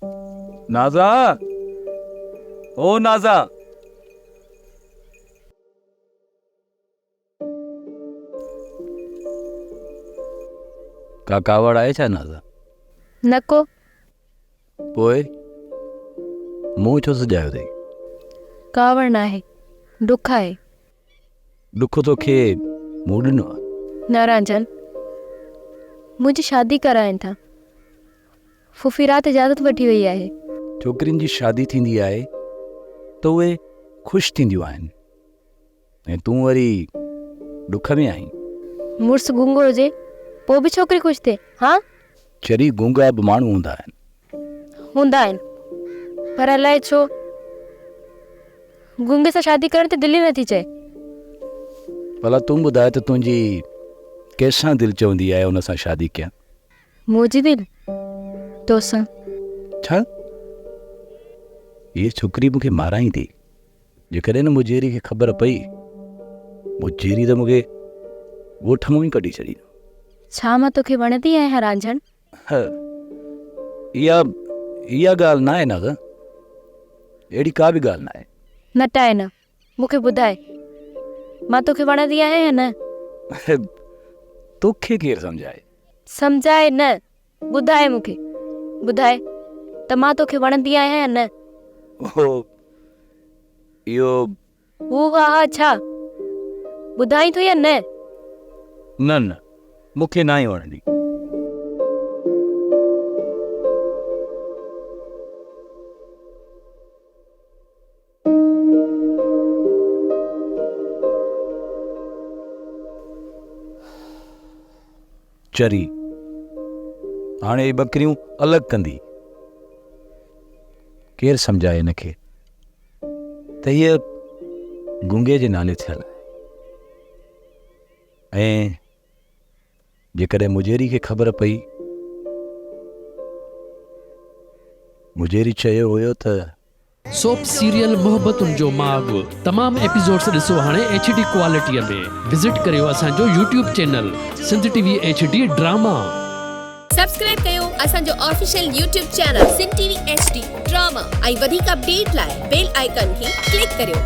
नाज़ा, ओ नाज़ा। का कावड़ आहे छा नाज़ा? नको। पोइ मुंहुं छो सजायो अथई? कावड़ न आहे, दुख आहे। दुख तोखे मूं ॾिनो आहे? न रांझन, मुंहिंजी शादी कराइनि था। फुफी राति इजाज़त वठी वई आहे। छोकिरियुनि जी शादी थींदी आहे त उहे ख़ुशि थींदियूं आहिनि ऐं तूं वरी दुख में आहीं। मुड़ुसु गुंगो हुजे पोइ बि छोकिरी ख़ुशि थिए? हाँ, चरी गूंगा बि माण्हू हूंदा आहिनि। हूंदा आहिनि, पर अलाए छो गुंगे सां शादी करण ते दिलि ई नथी चए। भला तूं ॿुधाए त तुंहिंजी कंहिंसां दिलि चवंदी आहे उन सां शादी कयां? मुंहिंजी दिलि तोसां। छा? ये छोकिरी मूंखे माराई थी। जेकॾहिं न मुजेरी खे ख़बर पई, मुजेरी त मूंखे ॻोठ मां ई कढी छॾींदो। छा मां तोखे वणंदी आहियां रांझन? इहा ॻाल्हि न आहे न, अहिड़ी का बि ॻाल्हि न आहे। न टाए न, मूंखे ॿुधाए, मां तोखे वणंदी आहियां या न? तोखे केरु सम्झाए? सम्झाए न, ॿुधाए मूंखे। ॿुधाए त मां तोखे वणंदी आहियां या न? इहो हू हा छा ॿुधाई थो या न? न, मूंखे न ई वणंदी। चरी हाणे ही बकरियूं अलॻि कंदी। केरु सम्झाए हिनखे त हीअ गुंगे जे नाले थियल आहे ऐं जेकॾहिं मुजेरी खे ख़बर पई, मुजेरी चयो हुयो त सोप सीरियल मोहब्बतुनि जो माग तमाम एपिसोड्स ॾिसो हाणे HD क्वालिटीअ में। विज़िट करियो असांजो YouTube channel Sindh TV HD drama. Subscribe कयो असांजो official YouTube channel Sindh TV HD drama ऐं वधीक अपडेट लाइ बेल आइकन खे क्लिक करियो।